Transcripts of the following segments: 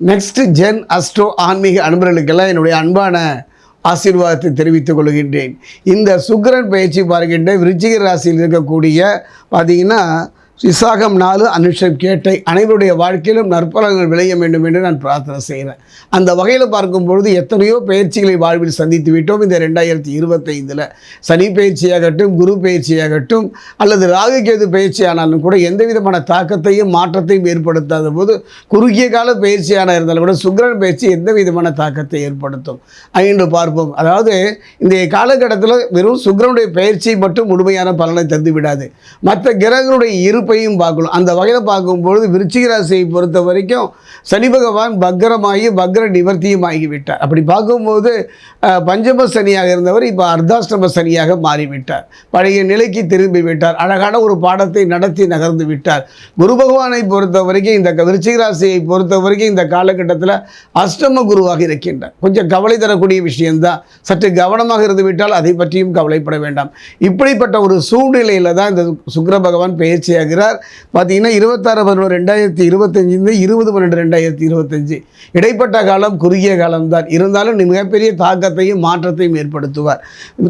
Next gen astro ஆன்மீக அன்பர்களுக்கெல்லாம் என்னுடைய அன்பான ஆசீர்வாதத்தை தெரிவித்துக் கொள்கின்றேன். இந்த சுக்கிரன் பயிற்சி பார்க்கின்ற விருச்சிக ராசியில் இருக்கக்கூடிய பார்த்தீங்கன்னா விசாகம் 4 அனுஷம் கேட்டை அனைவருடைய வாழ்க்கையிலும் நற்பலன்கள் விளைய வேண்டும் என்று நான் பிரார்த்தனை செய்கிறேன். அந்த வகையில் பார்க்கும்பொழுது எத்தனையோ பயிற்சிகளை வாழ்வில் சந்தித்து விட்டோம். இந்த 2025 சனி பயிற்சியாகட்டும், குரு பயிற்சியாகட்டும், அல்லது ராகு கேது பயிற்சியானாலும் கூட எந்த விதமான தாக்கத்தையும் மாற்றத்தையும் ஏற்படுத்தாத போது குறுகிய கால பயிற்சியான இருந்தாலும் கூட சுக்கிரன் பயிற்சி எந்த விதமான தாக்கத்தை ஏற்படுத்தும் என்று பார்ப்போம். அதாவது இந்த காலகட்டத்தில் வெறும் சுக்கிரனுடைய பயிற்சி மட்டும் முழுமையான பலனை தந்து விடாது, மற்ற கிரகங்களுடைய இருப்பையும் பார்க்கணும். அந்த வகையில் பார்க்கும்பொழுது விருச்சிக ராசியை பொறுத்த வரைக்கும் சனி பகவான் பக்ரமாகி பக்ர நிவர்த்தியும் ஆகிவிட்டார். அப்படி பார்க்கும்போது பஞ்சம சனியாக இருந்தவர் இப்போ அர்த்தாஷ்டம சனியாக மாறிவிட்டார், பழைய நிலைக்கு திரும்பி விட்டார், அழகான ஒரு பாடத்தை நடத்தி நகர்ந்து விட்டார். குரு பகவானை பொறுத்த வரைக்கும் இந்த விருச்சிக ராசியை பொறுத்த வரைக்கும் இந்த காலகட்டத்தில் அஷ்டம குருவாக இருக்கின்றார். கொஞ்சம் கவலை தரக்கூடிய விஷயம்தான், சற்று கவனமாக இருந்து விட்டால் அதை பற்றியும் கவலைப்பட வேண்டாம். இப்படிப்பட்ட ஒரு சூழ்நிலையில் தான் இந்த சுக்கிர பகவான் பயிற்சியாகிறார். பார்த்தீங்கன்னா 26/11/2025 20/12/2025 இடைப்பட்ட காலம் குறுகிய காலம்தான், இருந்தாலும் மிகப்பெரிய தாக்கத்தையும் மாற்றத்தையும் ஏற்படுத்துவார்.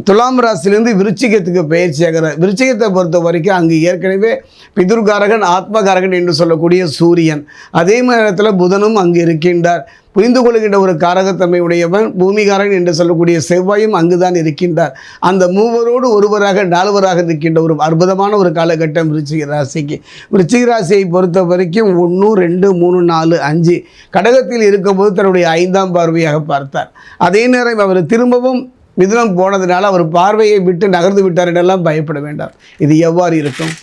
துலாம் ராசியிலிருந்து விருச்சிகத்துக்கு பயிற்சியாகிறார். விருச்சிகத்தை பொறுத்த வரைக்கும் அங்கு ஏற்கனவே பிதுர்காரகன் ஆத்மகாரகன் என்று சொல்லக்கூடிய சூரியன், அதே நேரத்தில் புதனும் அங்கு இருக்கின்றார். புரிந்து கொள்கின்ற ஒரு காரகத்தன்மை உடையவன் பூமிகாரன் என்று சொல்லக்கூடிய செவ்வாயும் அங்குதான் இருக்கின்றார். அந்த மூவரோடு ஒருவராக நால்வராக இருக்கின்ற ஒரு அற்புதமான ஒரு காலகட்டம் விருச்சிக ராசிக்கு. விருச்சிக ராசியை பொறுத்த வரைக்கும் 1 2 3 4 5 கடகத்தில் இருக்கும்போது தன்னுடைய 5ஆம் பார்வையாக பார்த்தார். அதே நேரம் அவர் திரும்பவும் மிதுனம் போனதுனால அவர் பார்வையை விட்டு நகர்ந்து விட்டார் என்றெல்லாம் பயப்பட வேண்டாம். இது எவ்வாறு இருக்கும்?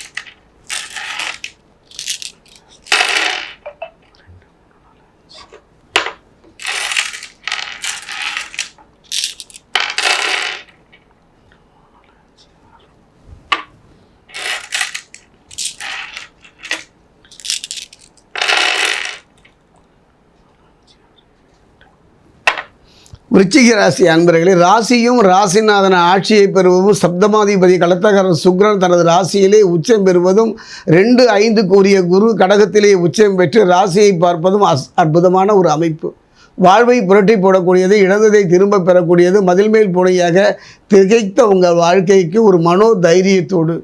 விருச்சிக ராசி அன்பர்களே, ராசியும் ராசிநாதன ஆட்சியை பெறுவதும் சப்தமாதிபதி களத்தகாரன் சுக்கிரன் தனது ராசியிலே உச்சம் பெறுவதும் 2-5 கூறிய குரு கடகத்திலே உச்சம் பெற்று ராசியை பார்ப்பதும் அற்புதமான ஒரு அமைப்பு. வாழ்வை புரட்டி போடக்கூடியது, இழந்ததை திரும்ப பெறக்கூடியது, மதில் மேல் பூனையாக திகைத்த உங்கள் வாழ்க்கைக்கு ஒரு மனோ தைரியத்தோடு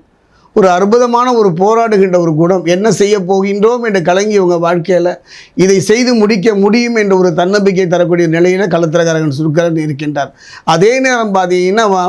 ஒரு அற்புதமான ஒரு போராடுகின்ற ஒரு குணம், என்ன செய்ய போகின்றோம் என்று கலங்கி உங்கள் வாழ்க்கையில் இதை செய்து முடிக்க முடியும் என்ற ஒரு தன்னம்பிக்கை தரக்கூடிய நிலையில் களத்திரகாரகன் சுக்கிரன் இருக்கின்றார். அதே நேரம் பார்த்தீங்கன்னா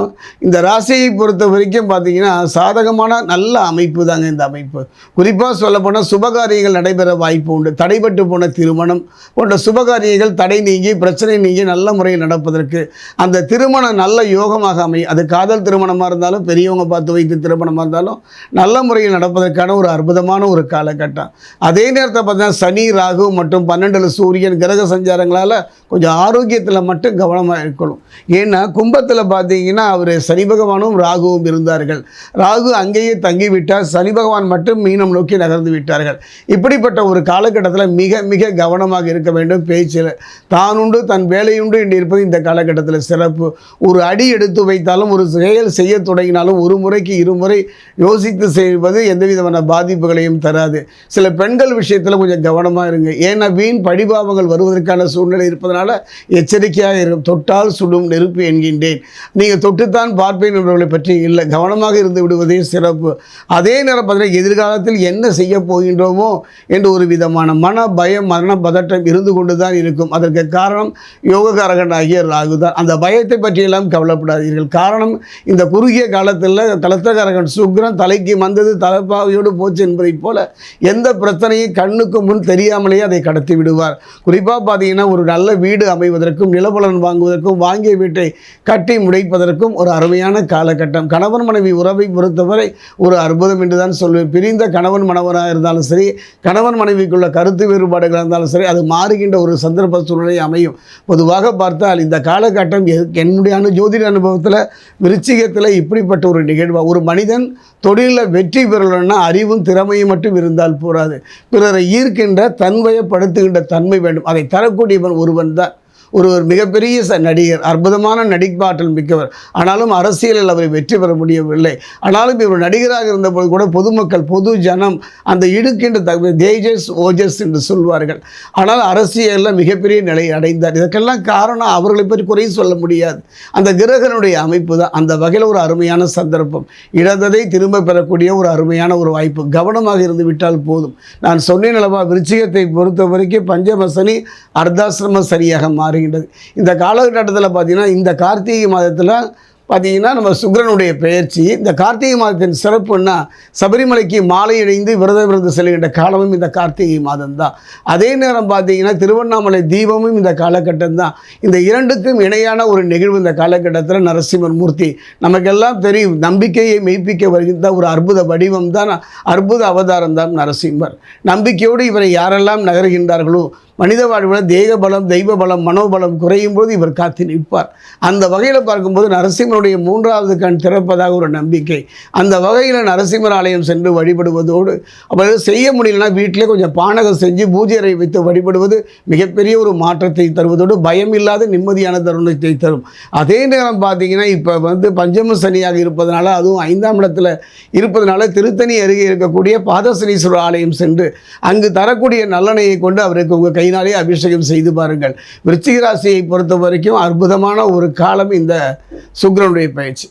இந்த ராசியை பொறுத்த வரைக்கும் பார்த்தீங்கன்னா சாதகமான நல்ல அமைப்பு தாங்க இந்த அமைப்பு. குறிப்பாக சொல்லப்போனால் சுபகாரியங்கள் நடைபெற வாய்ப்பு உண்டு. தடைபட்டு போன திருமணம் போன்ற சுபகாரியங்கள் தடை நீங்கி பிரச்சனை நீங்கி நல்ல முறையில் நடப்பதற்கு அந்த திருமணம் நல்ல யோகமாக அமையும். அது காதல் திருமணமாக இருந்தாலும், பெரியவங்க பார்த்து வைத்து திருமணமாக இருந்தாலும் நல்ல முறையில் நடப்பதற்கான ஒரு அற்புதமான ஒரு காலகட்டம். அதே நேரத்தில் பார்த்தீங்கன்னா சனி ராகு மற்றும் 12 சூரியன் கிரக சஞ்சாரங்களால் கொஞ்சம் ஆரோக்கியத்தில் மட்டும் கவனமாக இருக்கணும். ஏன்னா கும்பத்தில் பார்த்தீங்கன்னா அவர் சனி பகவானும் ராகுவும் இருந்தார்கள். ராகு அங்கேயே தங்கிவிட்டார், சனி பகவான் மட்டும் மீனம் நோக்கி நகர்ந்து விட்டார்கள். இப்படிப்பட்ட ஒரு காலகட்டத்தில் மிக மிக கவனமாக இருக்க வேண்டும். பேச்சில் தானுண்டு தன் வேலையுண்டு என்று இருப்பது இந்த காலகட்டத்தில் சிறப்பு. ஒரு அடி எடுத்து வைத்தாலும், ஒரு செயல் செய்ய தொடங்கினாலும் ஒரு முறைக்கு இருமுறை யோசித்து செய்வது எந்த விதமான பாதிப்புகளையும் தராது. சில பெண்கள் விஷயத்தில் கொஞ்சம் கவனமாக இருங்க. ஏன்னா வீண் படிபாவங்கள் வருவதற்கான சூழ்நிலை இருப்பதனால எச்சரிக்கையாக இருக்கும். தொட்டால் சுடும் நெருப்பு என்கின்றேன், நீங்கள் தொட்டுத்தான் பார்ப்பேன் என்பவர்களை பற்றி இல்லை, கவனமாக இருந்து விடுவதே சிறப்பு. அதே நேரம் பார்த்தீங்கன்னா எதிர்காலத்தில் என்ன செய்ய போகின்றோமோ என்று ஒரு விதமான மன பயம் மன பதட்டம் இருந்து கொண்டு தான் இருக்கும். அதற்கு காரணம் யோககாரகன் ஆகிய ராகு தான். அந்த பயத்தை பற்றியெல்லாம் கவலைப்படாதீர்கள். காரணம் இந்த குறுகிய காலத்தில் களத்திரகாரகன் சுக்கிரன் தலைக்கு வந்தது தலைப்பாவையோடு போச்சு என்பதை போல எந்த பிரச்சனையும் கண்ணுக்கு முன் தெரியாமலேயே அதை கடத்தி விடுவார். குறிப்பாக பார்த்தீங்கன்னா ஒரு நல்ல வீடு அமைவதற்கும், நிலபலன் வாங்குவதற்கும், வாங்கிய வீட்டை கட்டி முடிப்பதற்கும் ஒரு அருமையான காலகட்டம். கணவன் மனைவி உறவை பொறுத்தவரை ஒரு அற்புதம் என்று தான் சொல்வேன். பிரிந்த கணவன் மனைவராக இருந்தாலும் சரி, கணவன் மனைவிக்குள்ள கருத்து வேறுபாடுகள் இருந்தாலும் சரி, அது மாறுகின்ற ஒரு சந்தர்ப்ப சூழ்நிலை அமையும். பொதுவாக பார்த்தால் இந்த காலகட்டம் என்னுடைய ஜோதிட அனுபவத்தில் விருச்சிகத்தில் இப்படிப்பட்ட ஒரு நிகழ்வு. ஒரு மனிதன் தொழிலில் வெற்றி பெறணும்னா அறிவும் திறமையும் மட்டும் இருந்தால் போராது, பிறரை ஈர்க்கின்ற தன்மையப்படுத்துகின்ற தன்மை வேண்டும். அதை தரக்கூடியவன் ஒருவன் தான். ஒரு மிகப்பெரிய நடிகர், அற்புதமான நடிப்பாற்றல் மிக்கவர். ஆனாலும் அரசியலில் அவர் வெற்றி பெற முடியவில்லை. ஆனாலும் இவர் நடிகராக இருந்தபோது கூட பொதுமக்கள், பொது ஜனம் அந்த இடுக்கின்ற தேஜஸ் ஓஜஸ் என்று சொல்வார்கள். ஆனால் அரசியலில் மிகப்பெரிய நிலை அடைந்தார். இதற்கெல்லாம் காரணம் அவர்களை பற்றி குறை சொல்ல முடியாது, அந்த கிரகனுடைய அமைப்பு தான். அந்த வகையில் ஒரு அருமையான சந்தர்ப்பம், இழந்ததை திரும்ப பெறக்கூடிய ஒரு அருமையான ஒரு வாய்ப்பு. கவனமாக இருந்து விட்டால் போதும். நான் சொன்னேன் அல்லவா, விருச்சிகத்தை பொறுத்த வரைக்கும் பஞ்சம சனி அர்த்தாசிரம சரியாக மாறுகின்றது. இந்த காலகட்டத்தில் பார்த்தீங்கன்னா, இந்த கார்த்திகை மாதத்தில் பார்த்தீங்கன்னா நம்ம சுக்கிரனுடைய பெயர்ச்சி. இந்த கார்த்திகை மாதத்தின் சிறப்புன்னா, சபரிமலைக்கு மாலை அணிந்து விரதம் செல்கின்ற காலமும் இந்த கார்த்திகை மாதம் தான். அதே நேரம் பார்த்தீங்கன்னா திருவண்ணாமலை தீபமும் இந்த காலகட்டம் தான். இந்த இரண்டுக்கும் இணையான ஒரு நிகழ்வு இந்த காலகட்டத்தில் நரசிம்மர் மூர்த்தி. நமக்கெல்லாம் தெரியும், நம்பிக்கையை மெய்ப்பிக்க வருகின்ற ஒரு அற்புத வடிவம் தான், அற்புத அவதாரம் தான் நரசிம்மர். நம்பிக்கையோடு இவரை யாரெல்லாம் நகர்கின்றார்களோ, மனித வாழ்வில் தேக பலம், தெய்வ பலம், மனோபலம் குறையும் போது இவர் காத்து நிற்பார். அந்த வகையில் பார்க்கும்போது நரசிம்மருடைய 3வது கண் திறப்பதாக ஒரு நம்பிக்கை. அந்த வகையில் நரசிம்மர் ஆலயம் சென்று வழிபடுவதோடு, அப்போ செய்ய முடியலன்னா வீட்டிலே கொஞ்சம் பானகம் செஞ்சு பூஜை அறை வைத்து வழிபடுவது மிகப்பெரிய ஒரு மாற்றத்தை தருவதோடு பயம் இல்லாத நிம்மதியான தருணத்தை தரும். அதே நேரம் பார்த்தீங்கன்னா, இப்போ பஞ்சம சனியாக இருப்பதனால, அதுவும் 5ஆம் இடத்துல இருப்பதனால, திருத்தணி அருகே இருக்கக்கூடிய பாதசனீஸ்வரர் ஆலயம் சென்று அங்கு தரக்கூடிய நல்லெண்ணெயை கொண்டு அவருக்கு உங்கள் கையினாலே அபிஷேகம் செய்து பாருங்கள். விருச்சிக ராசியை பொறுத்த வரைக்கும் அற்புதமான ஒரு காலம் இந்த சுக்கிரனுடைய பயிற்சி.